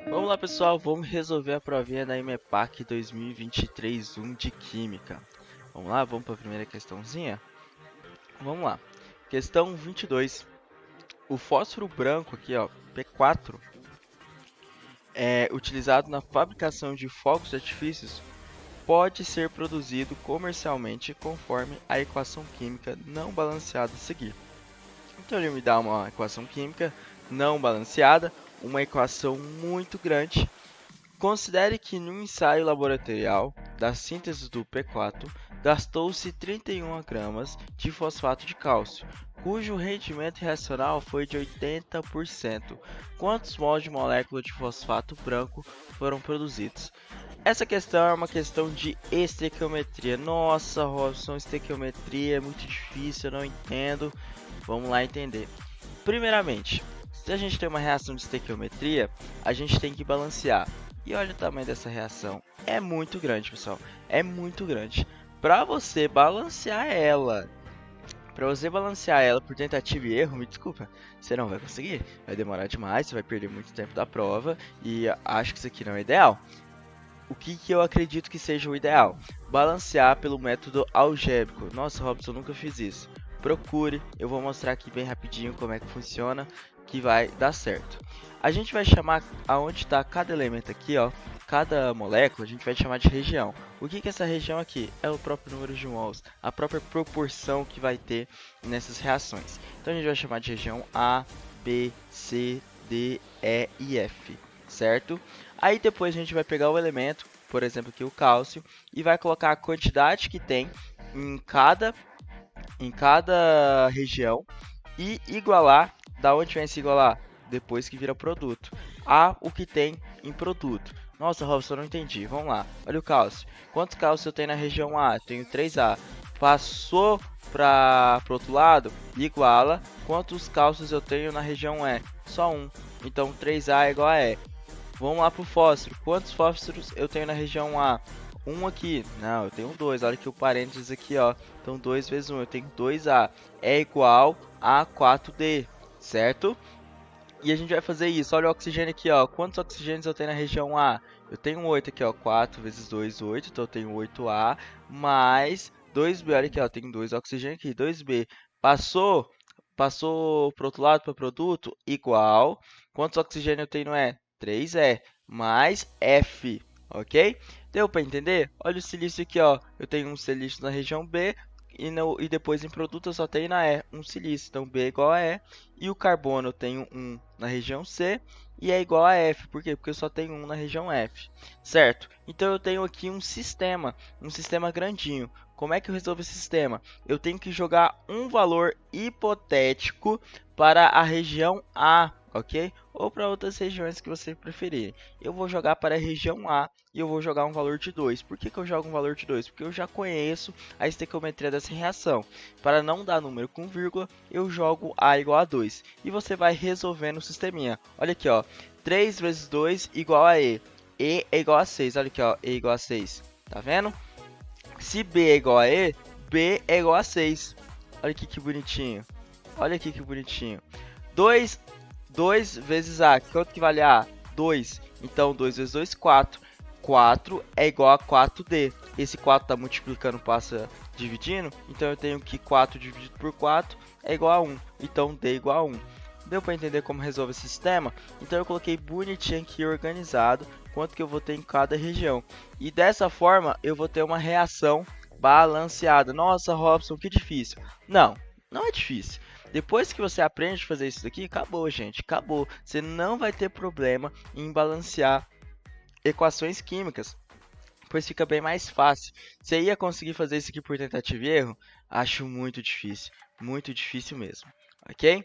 Vamos lá, pessoal, vamos resolver a provinha da IMEPAC 2023-1 de Química. Vamos lá, vamos para a primeira questãozinha? Vamos lá. Questão 22. O fósforo branco aqui, ó, P4, é utilizado na fabricação de fogos de artifícios, pode ser produzido comercialmente conforme a equação química não balanceada a seguir. Então ele me dá uma equação química não balanceada, uma equação muito grande. Considere que no ensaio laboratorial da síntese do P4, gastou-se 31 gramas de fosfato de cálcio, cujo rendimento reacional foi de 80%. Quantos mols de molécula de fosfato branco foram produzidos? Essa questão é uma questão de estequiometria. Nossa, Robson, estequiometria é muito difícil, eu não entendo. Vamos lá entender. Primeiramente, se a gente tem uma reação de estequiometria, a gente tem que balancear. E olha o tamanho dessa reação. É muito grande, pessoal. É muito grande. Para você balancear ela por tentativa e erro, me desculpa, você não vai conseguir. Vai demorar demais, você vai perder muito tempo da prova. E acho que isso aqui não é ideal. O que eu acredito que seja o ideal? Balancear pelo método algébrico. Nossa, Robson, eu nunca fiz isso. Procure, eu vou mostrar aqui bem rapidinho como é que funciona, que vai dar certo. A gente vai chamar aonde está cada elemento aqui, ó, cada molécula, a gente vai chamar de região. O que é essa região aqui? É o próprio número de mols, a própria proporção que vai ter nessas reações. Então a gente vai chamar de região A, B, C, D, E e F, certo? Aí depois a gente vai pegar o elemento, por exemplo aqui o cálcio, e vai colocar a quantidade que tem em cada região e igualar. Da onde vai se igualar? Depois que vira produto. A o que tem em produto. Nossa, Robson, eu não entendi. Vamos lá. Olha o cálcio. Quantos cálcios eu tenho na região A? Eu tenho 3A. Passou para o outro lado? Iguala. Quantos cálcios eu tenho na região E? Só 1. Então 3A é igual a E. Vamos lá para o fósforo. Quantos fósforos eu tenho na região A? 1 aqui. Não, eu tenho 2. Olha que o parênteses aqui, ó. Então 2 vezes 1. Eu tenho 2A. É igual a 4D. Certo? E a gente vai fazer isso. Olha o oxigênio aqui, ó. Quantos oxigênios eu tenho na região A? Eu tenho 8 aqui, ó. 4 vezes 2, 8. Então eu tenho 8A mais 2B. Olha aqui, ó. Tenho 2 oxigênio aqui. 2B. Passou para o outro lado, para produto, igual. Quantos oxigênio eu tenho no E? 3E mais F. Ok? Deu para entender? Olha o silício aqui, ó. Eu tenho um silício na região B. E depois em produto eu só tenho na E um silício, então B é igual a E. E o carbono eu tenho 1 na região C e é igual a F. Por quê? Porque eu só tenho 1 na região F, certo? Então eu tenho aqui um sistema grandinho. Como é que eu resolvo esse sistema? Eu tenho que jogar um valor hipotético para a região A, ok? Ou para outras regiões que você preferir. Eu vou jogar para a região A e eu vou jogar um valor de 2. Por que eu jogo um valor de 2? Porque eu já conheço a estequiometria dessa reação. Para não dar número com vírgula, eu jogo A igual a 2. E você vai resolvendo o sisteminha. Olha aqui, ó. 3 vezes 2 igual a E. E é igual a 6. Olha aqui, ó. E igual a 6. Tá vendo? Se B é igual a E, B é igual a 6. Olha aqui que bonitinho. Olha aqui que bonitinho. 2 vezes A. Quanto que vale A? 2. Então, 2 vezes 2, 4. 4 é igual a 4D. Esse 4 está multiplicando, passa dividindo. Então, eu tenho que 4 dividido por 4 é igual a 1. Então, D é igual a 1. Deu para entender como resolve esse sistema? Então, eu coloquei bonitinho aqui, organizado, quanto que eu vou ter em cada região. E dessa forma, eu vou ter uma reação balanceada. Nossa, Robson, que difícil. Não, não é difícil. Depois que você aprende a fazer isso daqui, acabou, gente, acabou. Você não vai ter problema em balancear equações químicas, pois fica bem mais fácil. Você ia conseguir fazer isso aqui por tentativa e erro? Acho muito difícil mesmo, ok?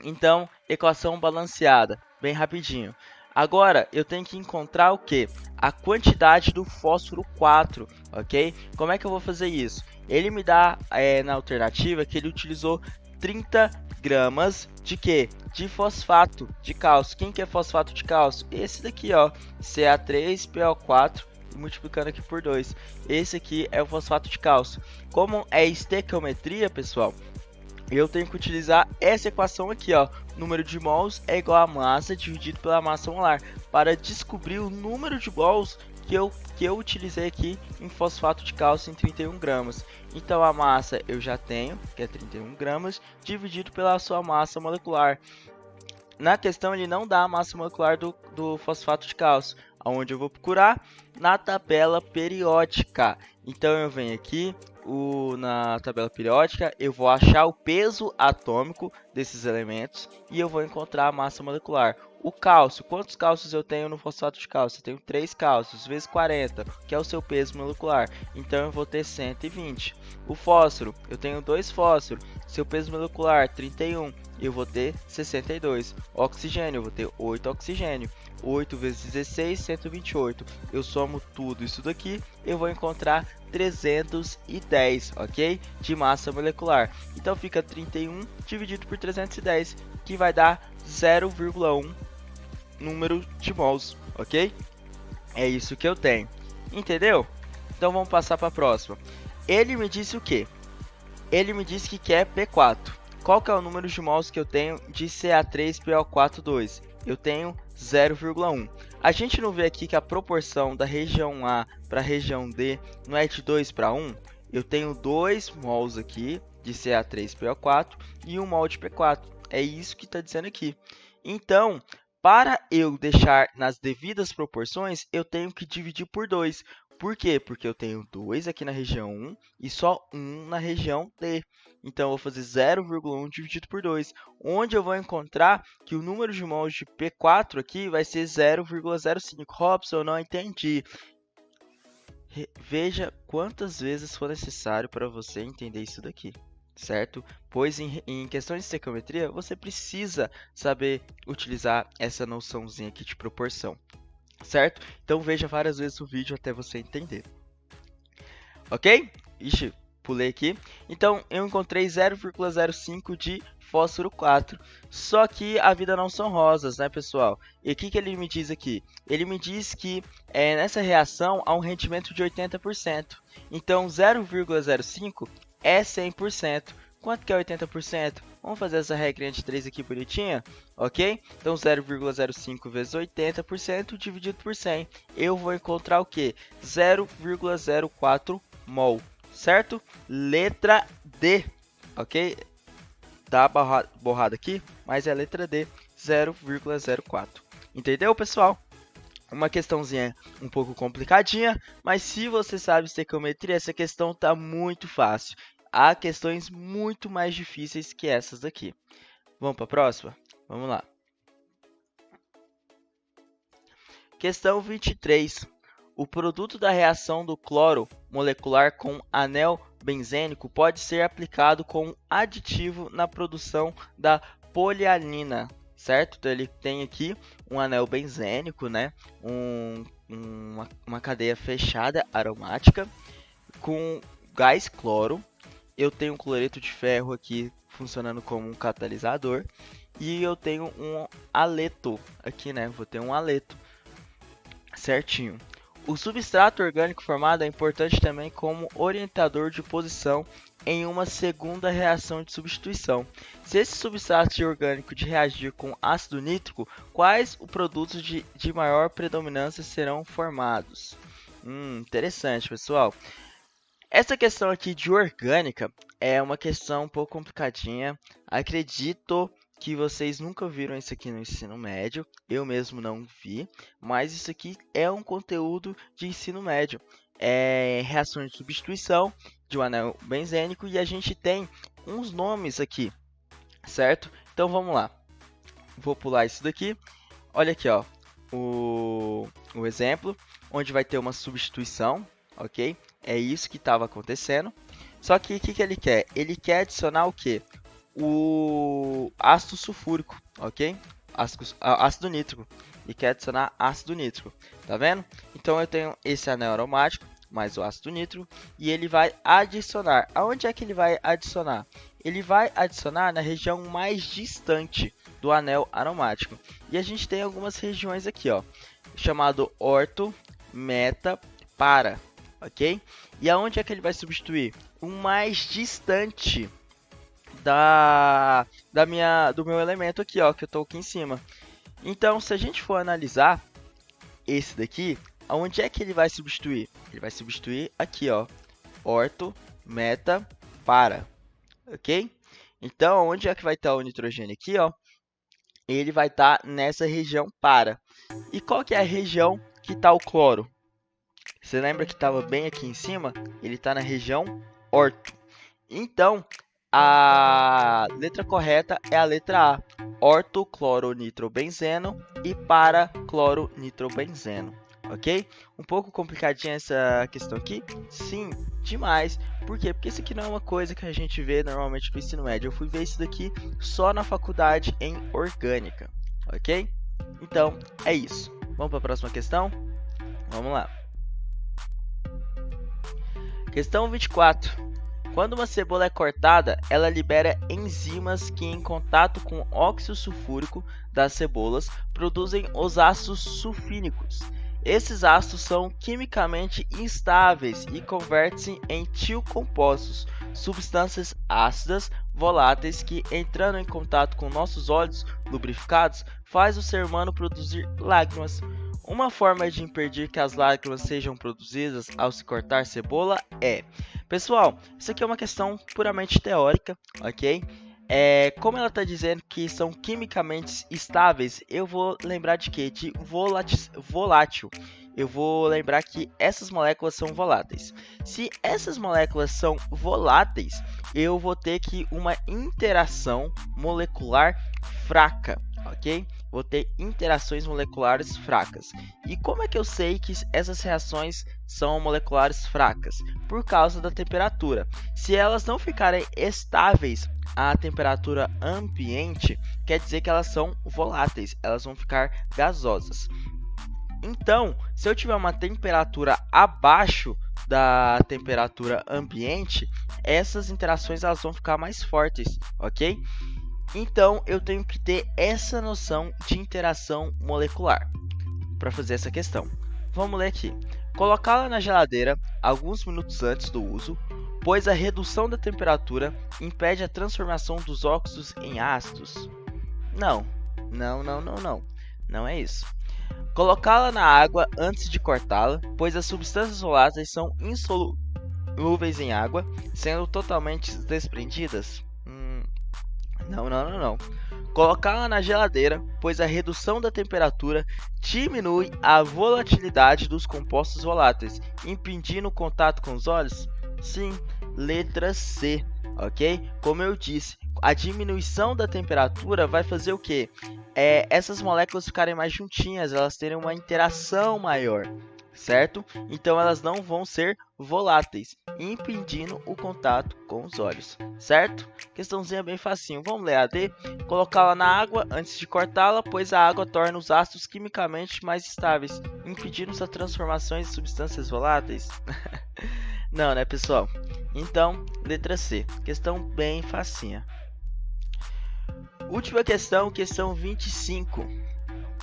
Então, equação balanceada, bem rapidinho. Agora, eu tenho que encontrar o que? A quantidade do fósforo 4, ok? Como é que eu vou fazer isso? Ele me dá, na alternativa, que ele utilizou 30 gramas de quê? De fosfato de cálcio. Quem que é fosfato de cálcio? Esse daqui, ó, Ca3PO4, multiplicando aqui por 2. Esse aqui é o fosfato de cálcio. Como é estequiometria, pessoal, eu tenho que utilizar essa equação aqui, ó. Número de mols é igual a massa dividido pela massa molar, para descobrir o número de mols que eu utilizei aqui em fosfato de cálcio em 31 gramas. Então a massa eu já tenho, que é 31 gramas, dividido pela sua massa molecular. Na questão ele não dá a massa molecular do fosfato de cálcio, aonde eu vou procurar na tabela periódica. Então eu venho aqui na tabela periódica, eu vou achar o peso atômico desses elementos e eu vou encontrar a massa molecular. O cálcio, quantos cálcios eu tenho no fosfato de cálcio? Eu tenho 3 cálcios vezes 40, que é o seu peso molecular. Então eu vou ter 120. O fósforo, eu tenho 2 fósforos, seu peso molecular 31, eu vou ter 62. Oxigênio, eu vou ter 8 oxigênio. 8 vezes 16, 128. Eu somo tudo isso daqui, eu vou encontrar 310, ok? De massa molecular. Então fica 31 dividido por 310, que vai dar 0,1 número de mols, ok? É isso que eu tenho. Entendeu? Então vamos passar para a próxima. Ele me disse o quê? Ele me disse que quer P4. Qual que é o número de mols que eu tenho de Ca3PO4,2? Eu tenho 0,1. A gente não vê aqui que a proporção da região A para a região D não é de 2 para 1? Eu tenho 2 mols aqui de Ca3PO4 e 1 mol de P4. É isso que está dizendo aqui. Então, para eu deixar nas devidas proporções, eu tenho que dividir por 2. Por quê? Porque eu tenho 2 aqui na região 1 e só 1 na região D. Então, eu vou fazer 0,1 dividido por 2, onde eu vou encontrar que o número de mols de P4 aqui vai ser 0,05. Robson, eu não entendi. Veja quantas vezes for necessário para você entender isso daqui, certo? Pois em questões de estequiometria, você precisa saber utilizar essa noçãozinha aqui de proporção, certo? Então veja várias vezes o vídeo até você entender. Ok? Ixi, pulei aqui. Então eu encontrei 0,05 de fósforo 4. Só que a vida não são rosas, né, pessoal? E o que ele me diz aqui? Ele me diz que nessa reação há um rendimento de 80%. Então 0,05 é 100%. Quanto que é 80%? Vamos fazer essa regrinha de 3 aqui bonitinha, ok? Então 0,05 vezes 80% dividido por 100. Eu vou encontrar o que? 0,04 mol, certo? Letra D, ok? Tá borrado aqui, mas é a letra D, 0,04. Entendeu, pessoal? Uma questãozinha um pouco complicadinha, mas se você sabe estequiometria, essa questão tá muito fácil. Há questões muito mais difíceis que essas daqui. Vamos para a próxima? Vamos lá. Questão 23. O produto da reação do cloro molecular com anel benzênico pode ser aplicado como aditivo na produção da polialina, certo? Então ele tem aqui um anel benzênico, né? Uma cadeia fechada aromática com gás cloro. Eu tenho um cloreto de ferro aqui funcionando como um catalisador e eu tenho um haleto aqui, né? Vou ter um haleto certinho. O substrato orgânico formado é importante também como orientador de posição em uma segunda reação de substituição. Se esse substrato orgânico de reagir com ácido nítrico, quais os produtos de maior predominância serão formados? Interessante, pessoal. Essa questão aqui de orgânica é uma questão um pouco complicadinha. Acredito que vocês nunca viram isso aqui no ensino médio, eu mesmo não vi, mas isso aqui é um conteúdo de ensino médio. É reação de substituição de um anel benzênico e a gente tem uns nomes aqui, certo? Então vamos lá. Vou pular isso daqui. Olha aqui, ó, o exemplo, onde vai ter uma substituição, ok? É isso que estava acontecendo. Só que o que ele quer? Ele quer adicionar o que? O ácido sulfúrico, ok? Ácido nítrico. E quer adicionar ácido nítrico, tá vendo? Então eu tenho esse anel aromático mais o ácido nítrico e ele vai adicionar. Aonde é que ele vai adicionar? Ele vai adicionar na região mais distante do anel aromático. E a gente tem algumas regiões aqui, ó, chamado orto, meta, para, ok? E aonde é que ele vai substituir? O mais distante do meu elemento aqui, ó, que eu tô aqui em cima. Então, se a gente for analisar esse daqui, aonde é que ele vai substituir? Ele vai substituir aqui, ó, orto, meta, para, ok? Então, onde é que vai estar o nitrogênio aqui, ó? Ele vai estar nessa região para. E qual que é a região que está o cloro? Você lembra que estava bem aqui em cima? Ele está na região orto. Então, a letra correta é a letra A. Ortocloronitrobenzeno e para-cloronitrobenzeno. Ok? Um pouco complicadinha essa questão aqui? Sim, demais. Por quê? Porque isso aqui não é uma coisa que a gente vê normalmente no ensino médio. Eu fui ver isso daqui só na faculdade em orgânica. Ok? Então, é isso. Vamos para a próxima questão? Vamos lá. Questão 24. Quando uma cebola é cortada, ela libera enzimas que, em contato com o óxido sulfúrico das cebolas, produzem os ácidos sulfínicos. Esses ácidos são quimicamente instáveis e convertem-se em tiocompostos, substâncias ácidas voláteis que, entrando em contato com nossos olhos lubrificados, faz o ser humano produzir lágrimas. Uma forma de impedir que as lágrimas sejam produzidas ao se cortar cebola é... Pessoal, isso aqui é uma questão puramente teórica, ok? Como ela está dizendo que são quimicamente estáveis, eu vou lembrar de quê? De volátil. Eu vou lembrar que essas moléculas são voláteis. Se essas moléculas são voláteis, eu vou ter que uma interação molecular fraca, ok? Vou ter interações moleculares fracas. E como é que eu sei que essas reações são moleculares fracas? Por causa da temperatura. Se elas não ficarem estáveis à temperatura ambiente, quer dizer que elas são voláteis, elas vão ficar gasosas. Então, se eu tiver uma temperatura abaixo da temperatura ambiente, essas interações elas vão ficar mais fortes, ok? Então, eu tenho que ter essa noção de interação molecular para fazer essa questão. Vamos ler aqui. Colocá-la na geladeira alguns minutos antes do uso, pois a redução da temperatura impede a transformação dos óxidos em ácidos. Não é isso. Colocá-la na água antes de cortá-la, pois as substâncias voláteis são insolúveis em água, sendo totalmente desprendidas. Não. Colocá-la na geladeira, pois a redução da temperatura diminui a volatilidade dos compostos voláteis, impedindo o contato com os olhos? Sim, letra C, ok? Como eu disse, a diminuição da temperatura vai fazer o quê? Essas moléculas ficarem mais juntinhas, elas terem uma interação maior, certo? Então elas não vão ser voláteis, impedindo o contato com os olhos, certo? Questãozinha bem facinho. Vamos ler a D. Colocá-la na água antes de cortá-la, pois a água torna os ácidos quimicamente mais estáveis, impedindo suas transformações em substâncias voláteis. Não, né, pessoal? Então, letra C. Questão bem facinha. Última questão, questão 25.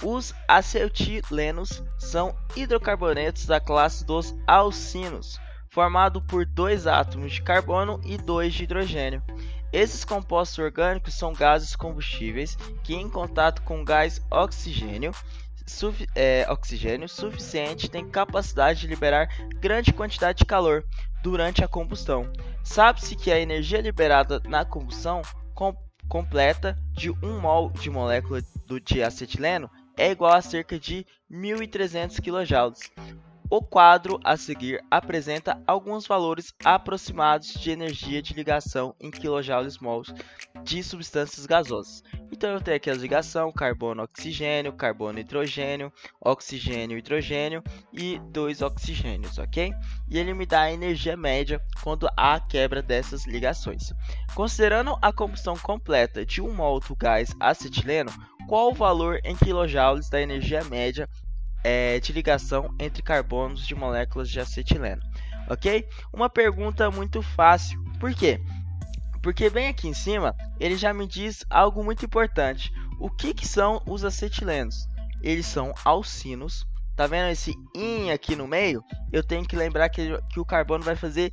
Os acetilenos são hidrocarbonetos da classe dos alcinos, formado por 2 átomos de carbono e 2 de hidrogênio. Esses compostos orgânicos são gases combustíveis que, em contato com gás oxigênio suficiente, têm capacidade de liberar grande quantidade de calor durante a combustão. Sabe-se que a energia liberada na combustão completa de 1 mol de molécula de acetileno é igual a cerca de 1.300 kJ. O quadro a seguir apresenta alguns valores aproximados de energia de ligação em kJ/mol de substâncias gasosas. Então eu tenho aqui a ligação carbono-oxigênio, carbono-hidrogênio, oxigênio-hidrogênio e 2 oxigênios, ok? E ele me dá a energia média quando há quebra dessas ligações. Considerando a combustão completa de 1 mol do gás acetileno, qual o valor em kJ da energia média de ligação entre carbonos de moléculas de acetileno? Ok? Uma pergunta muito fácil. Por quê? Porque bem aqui em cima, ele já me diz algo muito importante. O que são os acetilenos? Eles são alcinos. Tá vendo esse in aqui no meio? Eu tenho que lembrar que o carbono vai fazer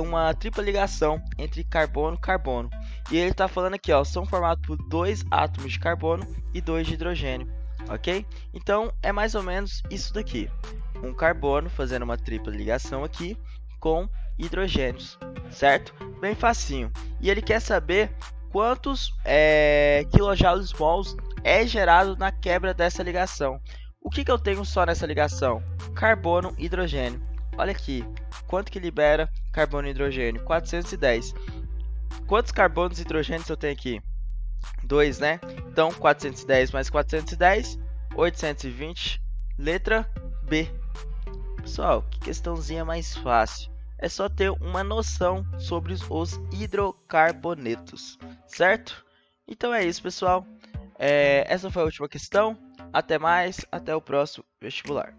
uma tripla ligação entre carbono e carbono. E ele está falando aqui, ó, são formados por 2 átomos de carbono e 2 de hidrogênio, ok? Então é mais ou menos isso daqui, um carbono fazendo uma tripla ligação aqui com hidrogênios, certo? Bem facinho. E ele quer saber quantos kilojoules mols é gerado na quebra dessa ligação. O que eu tenho só nessa ligação? Carbono e hidrogênio. Olha aqui, quanto que libera carbono e hidrogênio? 410. Quantos carbonos e hidrogênios eu tenho aqui? 2, né? Então, 410 mais 410, 820. Letra B. Pessoal, que questãozinha mais fácil. É só ter uma noção sobre os hidrocarbonetos, certo? Então é isso, pessoal. Essa foi a última questão. Até mais, até o próximo vestibular.